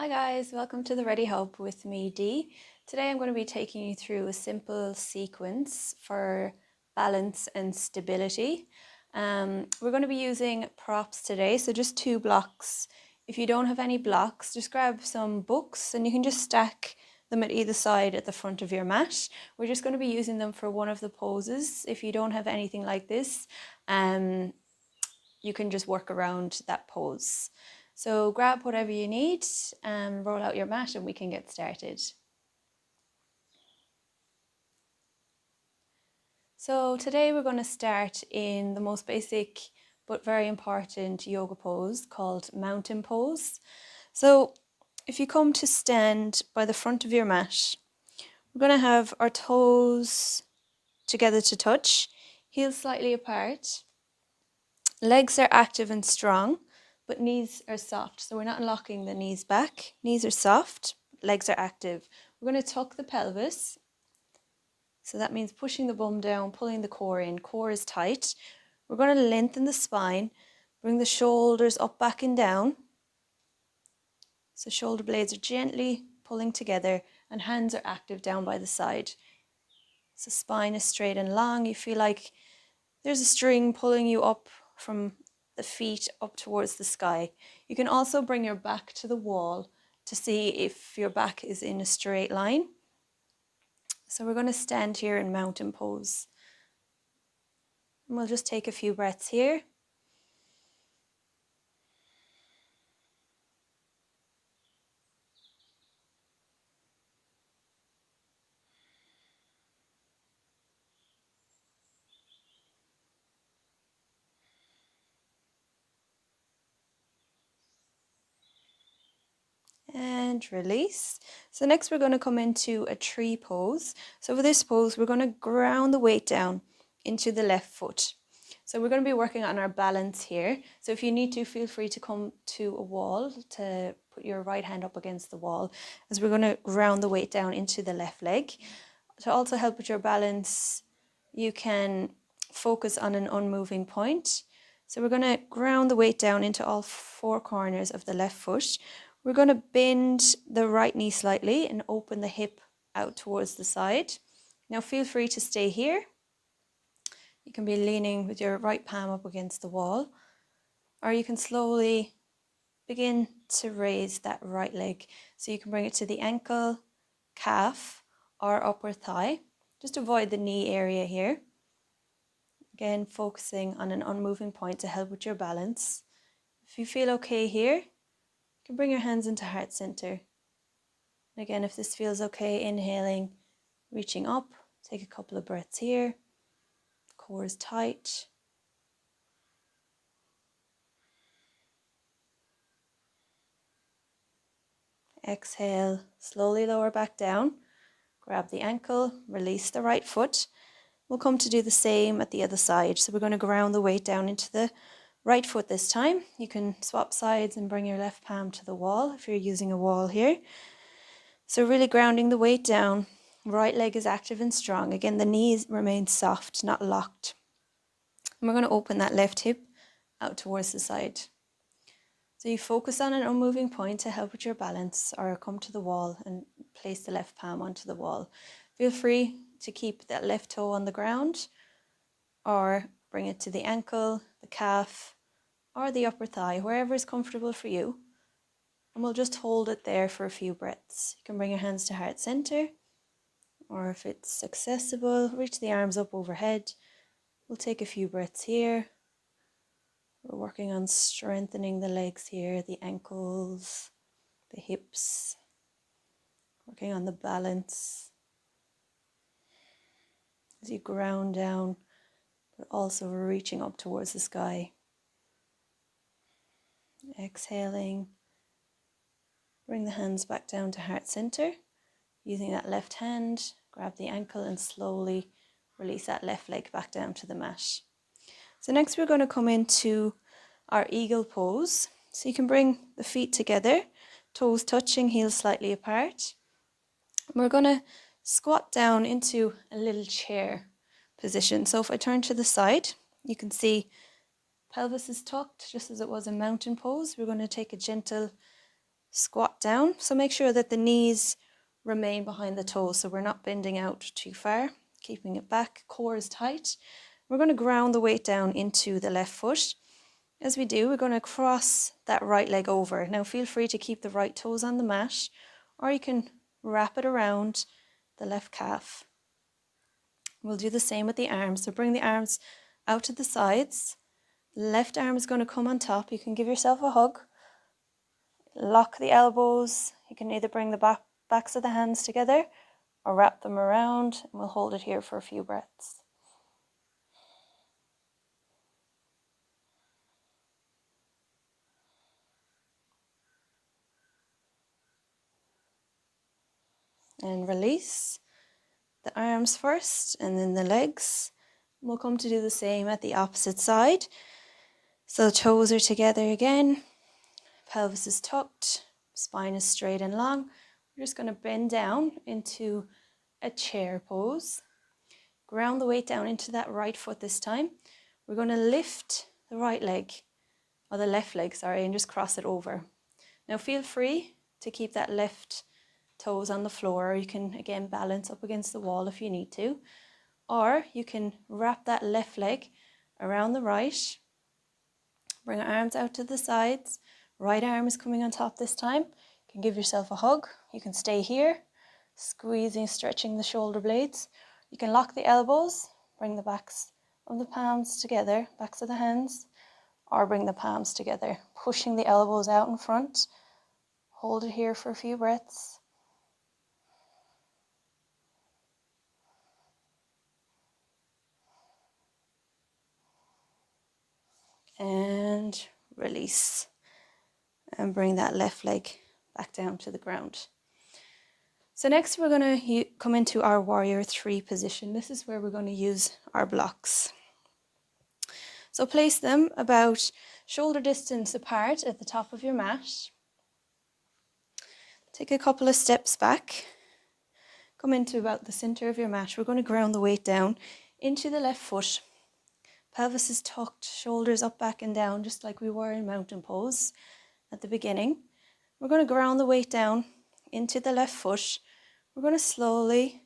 Hi guys, welcome to the Ready Hub with me, Dee. Today I'm going to be taking you through a simple sequence for balance and stability. We're going to be using props today, so just 2 blocks. If you don't have any blocks, just grab some books and you can just stack them at either side at the front of your mat. We're just going to be using them for one of the poses. If you don't have anything like this, you can just work around that pose. So grab whatever you need and roll out your mat and we can get started. So today we're going to start in the most basic but very important yoga pose called mountain pose. So if you come to stand by the front of your mat, we're going to have our toes together to touch, heels slightly apart. Legs are active and strong, but knees are soft. So we're not locking the knees back. Knees are soft, legs are active. We're going to tuck the pelvis. So that means pushing the bum down, pulling the core in. Core is tight. We're going to lengthen the spine, bring the shoulders up, back and down. So shoulder blades are gently pulling together and hands are active down by the side. So spine is straight and long. You feel like there's a string pulling you up from the feet up towards the sky. You can also bring your back to the wall to see if your back is in a straight line. So we're going to stand here in mountain pose. And we'll just take a few breaths here. And release. So next we're going to come into a tree pose. So for this pose, we're going to ground the weight down into the left foot. So we're going to be working on our balance here. So if you need to, feel free to come to a wall to put your right hand up against the wall, as we're going to ground the weight down into the left leg. To also help with your balance, you can focus on an unmoving point. So we're going to ground the weight down into all 4 corners of the left foot. We're going to bend the right knee slightly and open the hip out towards the side. Now feel free to stay here. You can be leaning with your right palm up against the wall, or you can slowly begin to raise that right leg. So you can bring it to the ankle, calf, or upper thigh. Just avoid the knee area here. Again, focusing on an unmoving point to help with your balance. If you feel okay here, you can bring your hands into heart center. And again, if this feels okay, inhaling, reaching up, take a couple of breaths here. Core is tight. Exhale, slowly lower back down. Grab the ankle, release the right foot. We'll come to do the same at the other side. So we're going to ground the weight down into the right foot this time. You can swap sides and bring your left palm to the wall if you're using a wall here. So really grounding the weight down. Right leg is active and strong. Again, the knees remain soft, not locked. And we're going to open that left hip out towards the side. So you focus on an unmoving point to help with your balance, or come to the wall and place the left palm onto the wall. Feel free to keep that left toe on the ground, or bring it to the ankle, the calf, or the upper thigh, wherever is comfortable for you. And we'll just hold it there for a few breaths. You can bring your hands to heart center, or if it's accessible, reach the arms up overhead. We'll take a few breaths here. We're working on strengthening the legs here, the ankles, the hips, working on the balance as you ground down, but also reaching up towards the sky. Exhaling, bring the hands back down to heart center. Using that left hand, grab the ankle and slowly release that left leg back down to the mat. So next we're going to come into our eagle pose. So you can bring the feet together, toes touching, heels slightly apart. We're going to squat down into a little chair position. So if I turn to the side, you can see pelvis is tucked just as it was in mountain pose. We're going to take a gentle squat down. So make sure that the knees remain behind the toes, so we're not bending out too far, keeping it back, core is tight. We're going to ground the weight down into the left foot. As we do, we're going to cross that right leg over. Now feel free to keep the right toes on the mat, or you can wrap it around the left calf. We'll do the same with the arms. So bring the arms out to the sides. Left arm is going to come on top. You can give yourself a hug. Lock the elbows. You can either bring the backs of the hands together or wrap them around, and we'll hold it here for a few breaths. And release the arms first and then the legs. We'll come to do the same at the opposite side. So the toes are together again, pelvis is tucked, spine is straight and long. We're just going to bend down into a chair pose. Ground the weight down into that right foot this time. We're going to lift the right leg, or the left leg, sorry, and just cross it over. Now feel free to keep that left toes on the floor. You can again balance up against the wall if you need to, or you can wrap that left leg around the right. Bring our arms out to the sides. Right arm is coming on top this time. You can give yourself a hug. You can stay here, squeezing, stretching the shoulder blades. You can lock the elbows, bring the backs of the palms together, backs of the hands, or bring the palms together, pushing the elbows out in front. Hold it here for a few breaths. And release. And bring that left leg back down to the ground. So next we're going to come into our warrior 3 position. This is where we're going to use our blocks. So place them about shoulder distance apart at the top of your mat. Take a couple of steps back. Come into about the center of your mat. We're going to ground the weight down into the left foot. Pelvis is tucked, shoulders up, back and down, just like we were in mountain pose at the beginning. We're going to ground the weight down into the left foot. We're going to slowly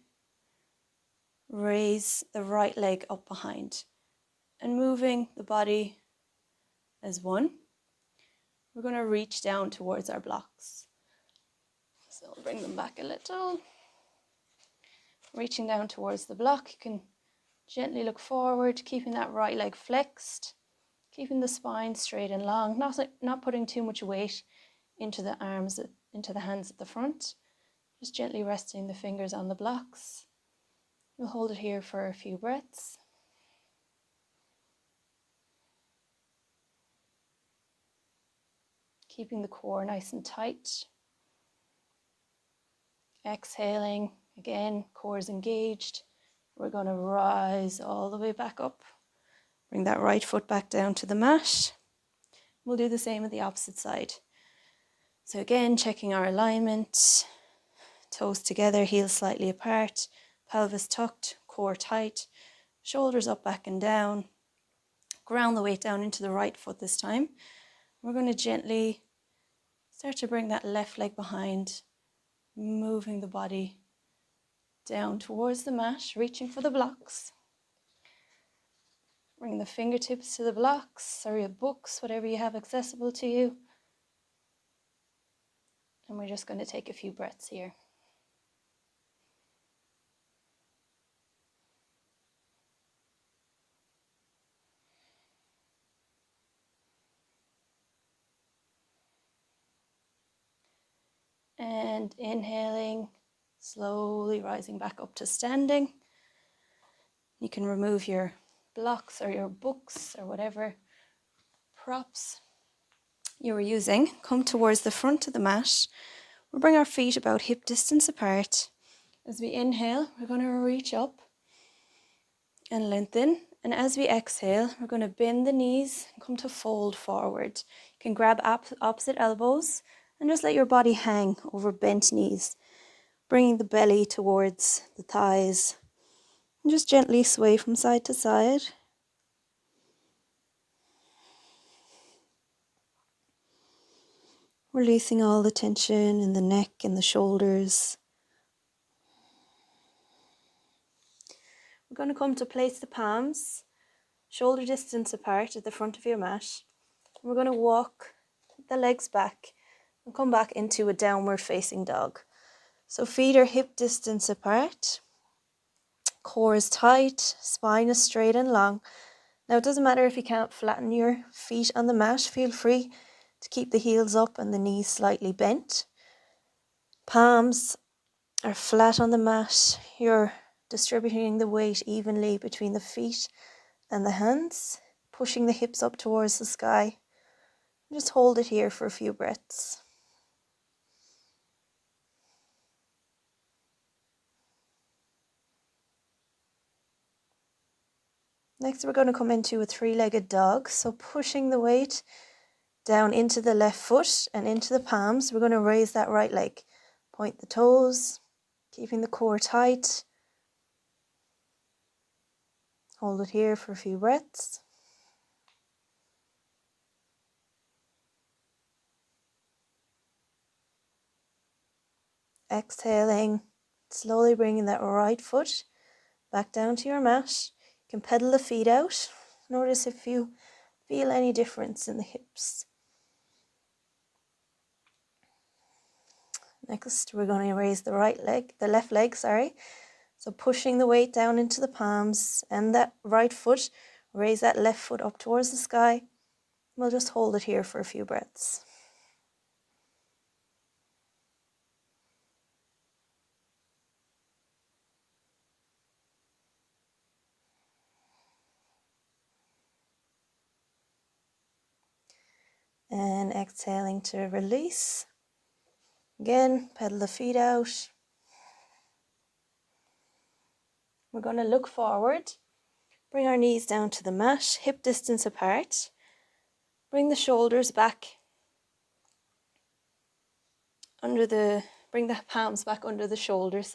raise the right leg up behind and moving the body as one. We're going to reach down towards our blocks. So I'll bring them back a little. Reaching down towards the block, you can gently look forward, keeping that right leg flexed, keeping the spine straight and long, not putting too much weight into the arms, into the hands at the front. Just gently resting the fingers on the blocks. We'll hold it here for a few breaths. Keeping the core nice and tight. Exhaling, again, core is engaged. We're going to rise all the way back up. Bring that right foot back down to the mat. We'll do the same with the opposite side. So again, checking our alignment. Toes together, heels slightly apart. Pelvis tucked, core tight. Shoulders up, back and down. Ground the weight down into the right foot this time. We're going to gently start to bring that left leg behind, moving the body down towards the mat, reaching for the blocks. Bring the fingertips to the blocks or your books, whatever you have accessible to you. And we're just going to take a few breaths here. And inhaling, slowly rising back up to standing. You can remove your blocks or your books or whatever props you were using. Come towards the front of the mat. We'll bring our feet about hip distance apart. As we inhale, we're going to reach up and lengthen. And as we exhale, we're going to bend the knees and come to fold forward. You can grab opposite elbows and just let your body hang over bent knees, bringing the belly towards the thighs. And just gently sway from side to side. Releasing all the tension in the neck and the shoulders. We're going to come to place the palms shoulder distance apart at the front of your mat. We're going to walk the legs back and come back into a downward facing dog. So feet are hip distance apart, core is tight, spine is straight and long. Now it doesn't matter if you can't flatten your feet on the mat, feel free to keep the heels up and the knees slightly bent. Palms are flat on the mat, you're distributing the weight evenly between the feet and the hands, pushing the hips up towards the sky. Just hold it here for a few breaths. Next, we're going to come into a three-legged dog. So pushing the weight down into the left foot and into the palms, we're going to raise that right leg. Point the toes, keeping the core tight. Hold it here for a few breaths. Exhaling, slowly bringing that right foot back down to your mat. You can pedal the feet out. Notice if you feel any difference in the hips. Next, we're going to raise the left leg. So pushing the weight down into the palms and that right foot, raise that left foot up towards the sky. We'll just hold it here for a few breaths. And exhaling to release. Again, pedal the feet out. We're going to look forward. Bring our knees down to the mat, hip distance apart. Bring the shoulders back bring the palms back under the shoulders,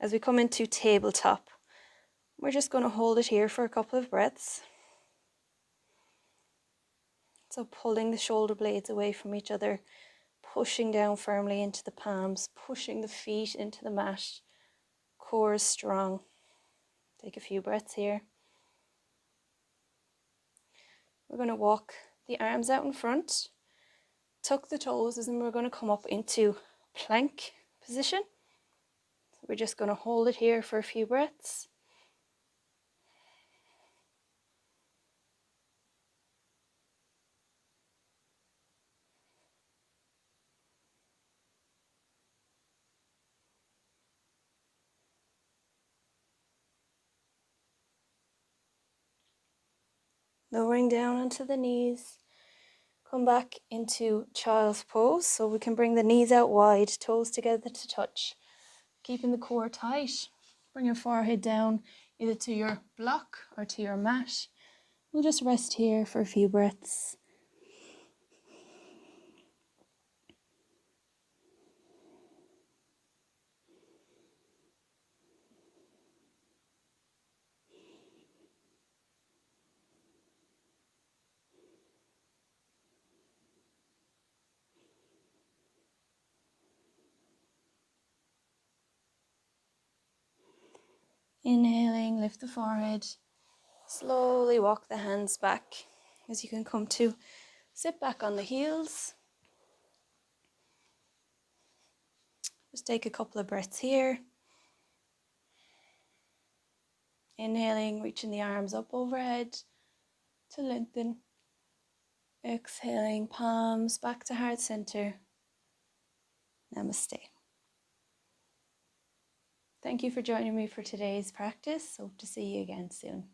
as we come into tabletop. We're just going to hold it here for a couple of breaths. So pulling the shoulder blades away from each other, pushing down firmly into the palms, pushing the feet into the mat. Core is strong. Take a few breaths here. We're going to walk the arms out in front, tuck the toes, and we're going to come up into plank position. So we're just going to hold it here for a few breaths. Lowering down onto the knees. Come back into child's pose, so we can bring the knees out wide, toes together to touch. Keeping the core tight. Bring your forehead down either to your block or to your mat. We'll just rest here for a few breaths. Inhaling, lift the forehead. Slowly walk the hands back as you can come to sit back on the heels. Just take a couple of breaths here. Inhaling, reaching the arms up overhead to lengthen. Exhaling, palms back to heart center. Namaste. Thank you for joining me for today's practice. Hope to see you again soon.